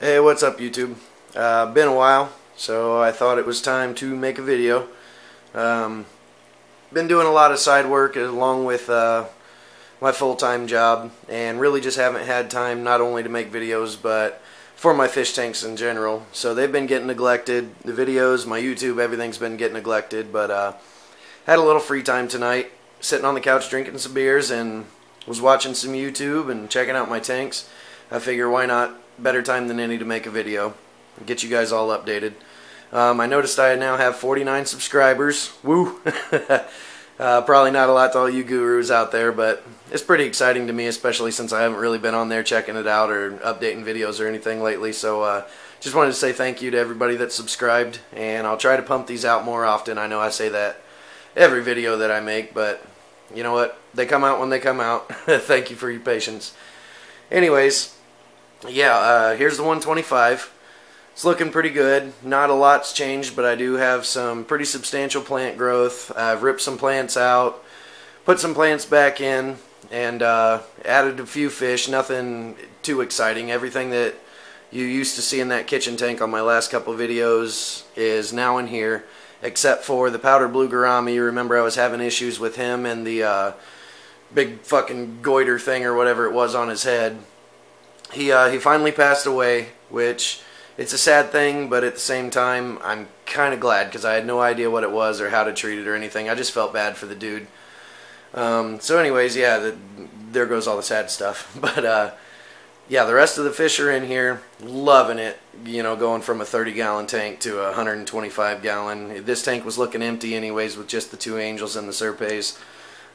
Hey, what's up YouTube? Been a while, so I thought it was time to make a video. Um, Been doing a lot of side work along with my full-time job, and really just haven't had time not only to make videos but for my fish tanks in general. So they've been getting neglected. The videos, my YouTube, everything's been getting neglected, but had a little free time tonight, sitting on the couch drinking some beers and was watching some YouTube and checking out my tanks. I figure why not, better time than any to make a video and get you guys all updated. I noticed I now have 49 subscribers. Woo! Probably not a lot to all you gurus out there, but it's pretty exciting to me, especially since I haven't really been on there checking it out or updating videos or anything lately. So just wanted to say thank you to everybody that's subscribed, and I'll try to pump these out more often. I know I say that every video that I make, but you know what? They come out when they come out. Thank you for your patience. Anyways, yeah, here's the 125. It's looking pretty good. Not a lot's changed, but I do have some pretty substantial plant growth. I've ripped some plants out, put some plants back in, and added a few fish. Nothing too exciting. Everything that you used to see in that kitchen tank on my last couple videos is now in here, except for the powder blue gourami. Remember I was having issues with him and the big fucking goiter thing or whatever it was on his head. He finally passed away, which it's a sad thing, but at the same time I'm kind of glad because I had no idea what it was or how to treat it or anything. I just felt bad for the dude. So anyways, yeah, there goes all the sad stuff. But yeah, the rest of the fish are in here, loving it, you know, going from a 30-gallon tank to a 125-gallon. This tank was looking empty anyways with just the two angels and the Serpes.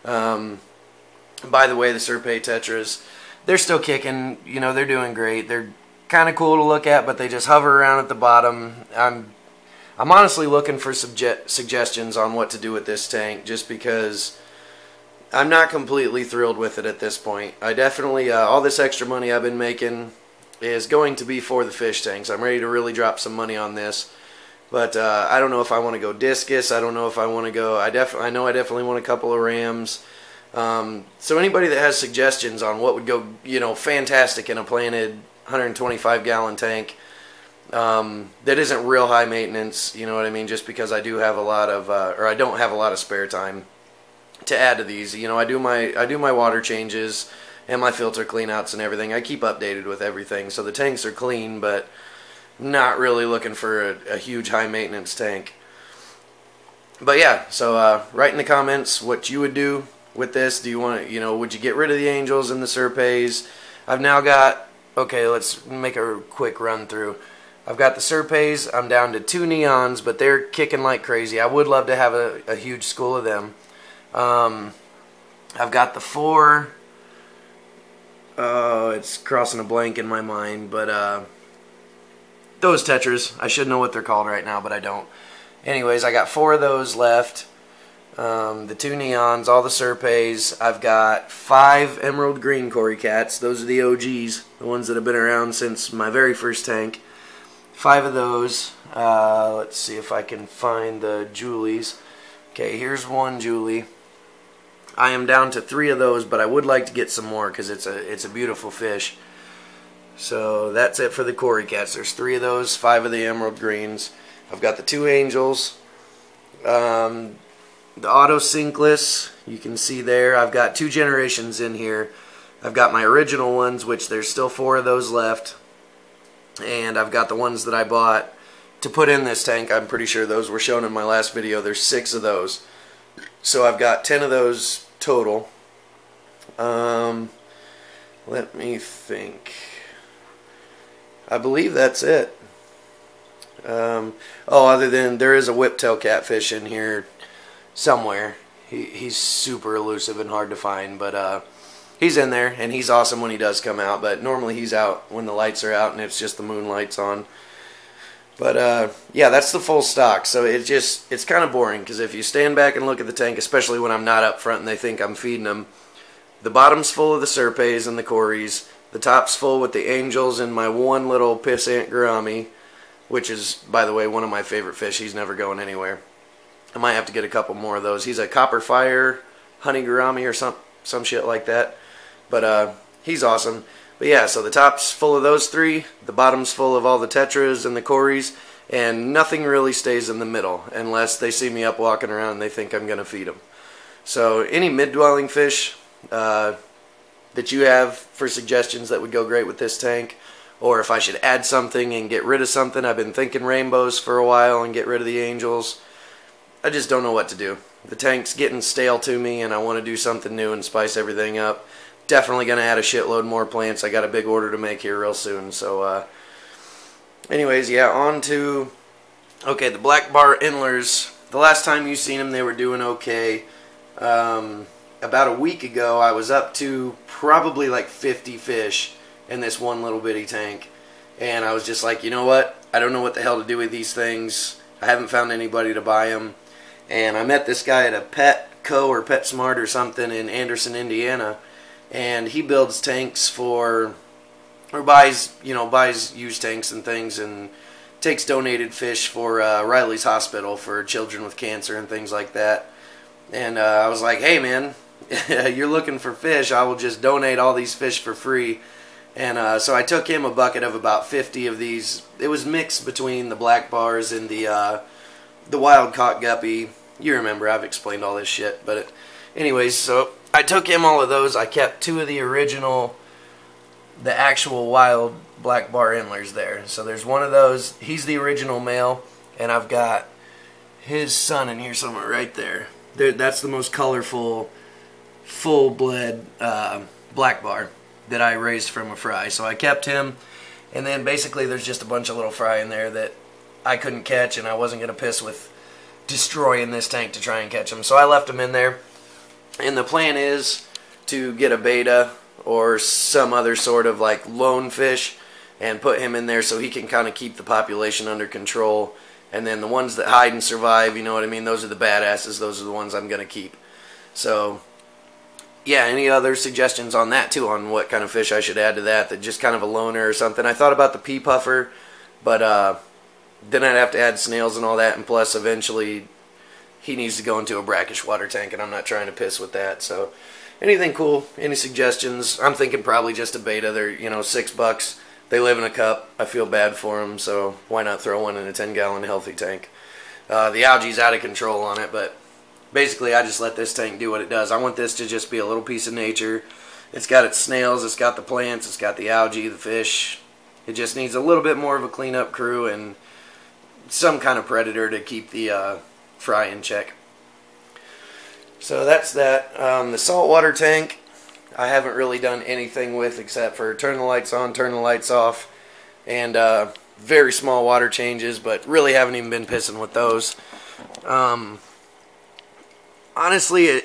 By the way, the Serpe tetras, they're still kicking, you know, they're doing great. They're kind of cool to look at, but they just hover around at the bottom. I'm honestly looking for suggestions on what to do with this tank, just because I'm not completely thrilled with it at this point. I definitely, all this extra money I've been making is going to be for the fish tanks. I'm ready to really drop some money on this, but I don't know if I want to go discus. I don't know if I want to go, I know I definitely want a couple of rams. So anybody that has suggestions on what would go, you know, fantastic in a planted 125-gallon tank that isn't real high maintenance, you know what I mean, just because I do have a lot of or I don't have a lot of spare time to add to these. You know, I do my water changes and my filter cleanouts and everything. I keep updated with everything, so the tanks are clean, but not really looking for a huge high maintenance tank. But yeah, so write in the comments what you would do with this. Do you want to, you know, would you get rid of the angels and the Serpes? I've now got, okay, let's make a quick run through. I've got the Serpes. I'm down to 2 neons, but they're kicking like crazy. I would love to have a huge school of them. I've got the 4, it's crossing a blank in my mind, but those tetras, I should know what they're called right now, but I don't. Anyways, I got 4 of those left. The 2 neons, all the Serpes. I've got 5 emerald green cory cats. Those are the OGs, the ones that have been around since my very first tank. 5 of those. Let's see if I can find the Julies. Okay, here's one Julie. I am down to 3 of those, but I would like to get some more because it's a beautiful fish. So that's it for the cory cats. There's 3 of those, 5 of the emerald greens. I've got the 2 angels. The auto sinkless, you can see there, I've got 2 generations in here. I've got my original ones, which there's still 4 of those left. And I've got the ones that I bought to put in this tank. I'm pretty sure those were shown in my last video. There's 6 of those. So I've got 10 of those total. Let me think. I believe that's it. Oh, other than there is a whiptail catfish in here somewhere. He's super elusive and hard to find, but he's in there, and he's awesome when he does come out, but normally he's out when the lights are out and it's just the moonlights on. But yeah, that's the full stock. So it's kind of boring, because if you stand back and look at the tank, especially when I'm not up front and they think I'm feeding them, the bottom's full of the Serpes and the cories, the top's full with the angels and my one little pissant gourami, which is, by the way, one of my favorite fish. He's never going anywhere. I might have to get a couple more of those. He's a copper fire honey gourami or some shit like that. But he's awesome. But yeah, so the top's full of those three, the bottom's full of all the tetras and the cories, and nothing really stays in the middle unless they see me up walking around and they think I'm going to feed them. So any mid-dwelling fish that you have for suggestions that would go great with this tank, or if I should add something and get rid of something. I've been thinking rainbows for a while and get rid of the angels. I just don't know what to do. The tank's getting stale to me and I want to do something new and spice everything up. Definitely going to add a shitload more plants. I got a big order to make here real soon. So anyways, yeah, on to, okay, the black bar endlers. The last time you seen them, they were doing okay. About a week ago, I was up to probably like 50 fish in this one little bitty tank. And I was just like, you know what? I don't know what the hell to do with these things. I haven't found anybody to buy them. And I met this guy at a Petco or PetSmart or something in Anderson, Indiana. And he builds tanks for, or buys used tanks and things, and takes donated fish for Riley's Hospital for children with cancer and things like that. And I was like, hey man, you're looking for fish, I will just donate all these fish for free. And so I took him a bucket of about 50 of these. It was mixed between the black bars and the wild caught guppy. You remember, I've explained all this shit. But anyways, so I took him all of those. I kept two of the original, the actual wild black bar endlers there. So there's one of those. He's the original male, and I've got his son in here somewhere right there. That's the most colorful, full-bled black bar that I raised from a fry. So I kept him, and then basically there's just a bunch of little fry in there that I couldn't catch, and I wasn't going to piss with destroying this tank to try and catch them. So I left them in there. And the plan is to get a beta or some other sort of like lone fish and put him in there so he can kind of keep the population under control. And then the ones that hide and survive, you know what I mean, those are the badasses. Those are the ones I'm going to keep. So yeah, any other suggestions on that too, on what kind of fish I should add to that just kind of a loner or something? I thought about the pea puffer, but then I'd have to add snails and all that, and plus eventually he needs to go into a brackish water tank, and I'm not trying to piss with that. So anything cool, any suggestions? I'm thinking probably just a beta. They're, you know, $6. They live in a cup. I feel bad for them, so why not throw one in a 10-gallon healthy tank? The algae's out of control on it, but basically I just let this tank do what it does. I want this to just be a little piece of nature. It's got its snails, it's got the plants, it's got the algae, the fish. It just needs a little bit more of a cleanup crew and some kind of predator to keep the fry in check. So that's that. The saltwater tank I haven't really done anything with except for turn the lights on, turn the lights off, and very small water changes, but really haven't even been pissing with those. Honestly,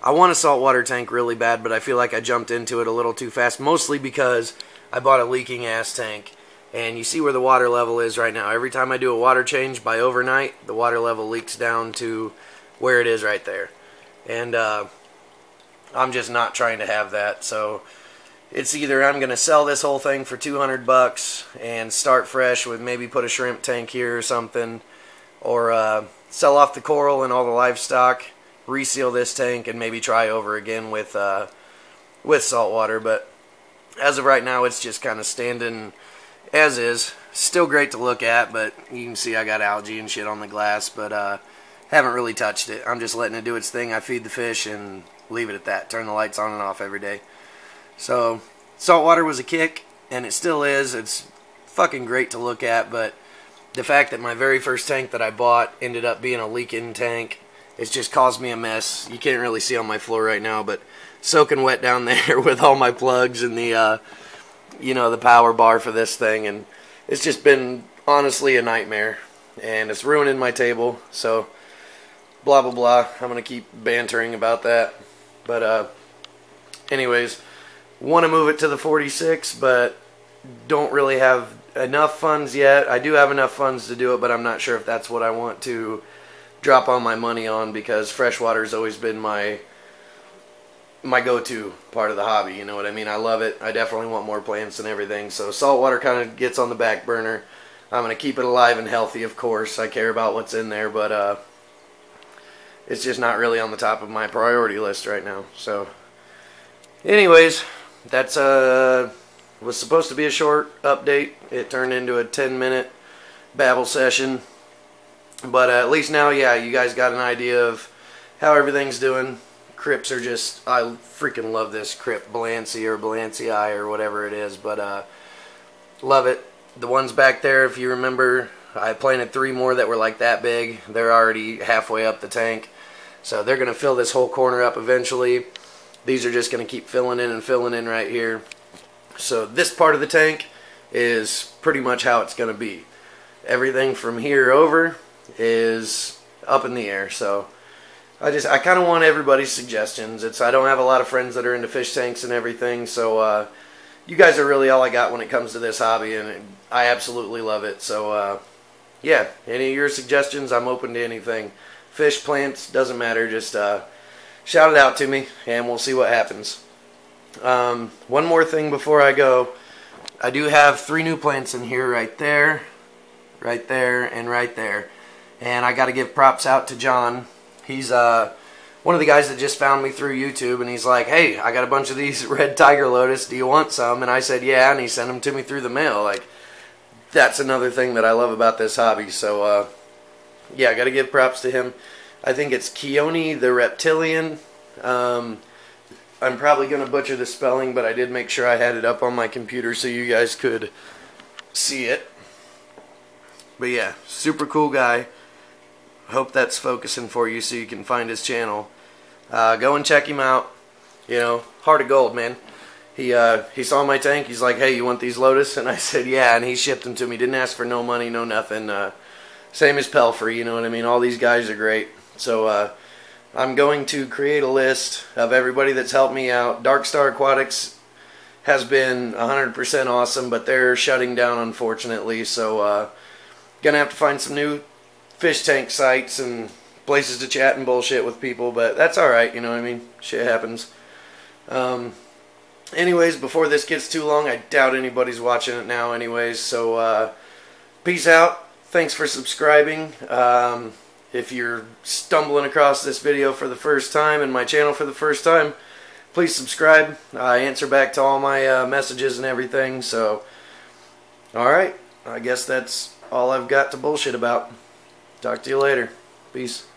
I want a saltwater tank really bad, but I feel like I jumped into it a little too fast, mostly because I bought a leaking ass tank. And you see where the water level is right now. Every time I do a water change by overnight, the water level leaks down to where it is right there. And I'm just not trying to have that. So it's either I'm going to sell this whole thing for $200 and start fresh with maybe put a shrimp tank here or something, or sell off the coral and all the livestock, reseal this tank, and maybe try over again with saltwater. But as of right now, it's just kind of standing as is. Still great to look at, but you can see I got algae and shit on the glass, but haven't really touched it. I'm just letting it do its thing. I feed the fish and leave it at that. Turn the lights on and off every day. So saltwater was a kick, and it still is. It's fucking great to look at, but the fact that my very first tank that I bought ended up being a leak-in tank, it's just caused me a mess. You can't really see on my floor right now, but soaking wet down there with all my plugs and the the power bar for this thing, and it's just been honestly a nightmare, and it's ruining my table. So blah blah blah, I'm gonna keep bantering about that, but anyways, want to move it to the 46, but don't really have enough funds yet. I do have enough funds to do it, but I'm not sure if that's what I want to drop all my money on, because freshwater's always been my go-to part of the hobby, you know what I mean? I love it. I definitely want more plants and everything. So saltwater kind of gets on the back burner. I'm going to keep it alive and healthy, of course. I care about what's in there, but it's just not really on the top of my priority list right now. So anyways, that's was supposed to be a short update. It turned into a 10-minute babble session. But at least now, yeah, you guys got an idea of how everything's doing. Crypts are just, I freaking love this crypt, Balanci or Balancii or whatever it is, but love it. The ones back there, if you remember, I planted 3 more that were like that big. They're already halfway up the tank, so they're going to fill this whole corner up eventually. These are just going to keep filling in right here. So this part of the tank is pretty much how it's going to be. Everything from here over is up in the air. So I kind of want everybody's suggestions. I don't have a lot of friends that are into fish tanks and everything, so you guys are really all I got when it comes to this hobby, and I absolutely love it. So yeah, any of your suggestions, I'm open to anything. Fish, plants, doesn't matter. Just shout it out to me, and we'll see what happens. One more thing before I go. I do have 3 new plants in here, right there, and right there. And I got to give props out to John. He's one of the guys that just found me through YouTube, and he's like, hey, I got a bunch of these red tiger lotus, do you want some? And I said yeah, and he sent them to me through the mail. Like, that's another thing that I love about this hobby. So yeah, I got to give props to him. I think it's Keone the Reptilian. I'm probably going to butcher the spelling, but I did make sure I had it up on my computer so you guys could see it. But yeah, super cool guy. Hope that's focusing for you so you can find his channel. Go and check him out. You know, heart of gold, man. He saw my tank. He's like, hey, you want these lotus? And I said, yeah, and he shipped them to me. Didn't ask for no money, no nothing. Same as Pelfrey, you know what I mean? All these guys are great. So I'm going to create a list of everybody that's helped me out. Dark Star Aquatics has been 100% awesome, but they're shutting down, unfortunately. So gonna have to find some new fish tank sites and places to chat and bullshit with people, but that's alright, you know what I mean? Shit happens. Anyways, before this gets too long, I doubt anybody's watching it now anyways, so peace out. Thanks for subscribing. If you're stumbling across this video for the first time and my channel for the first time, please subscribe. I answer back to all my messages and everything, so alright, I guess that's all I've got to bullshit about. Talk to you later. Peace.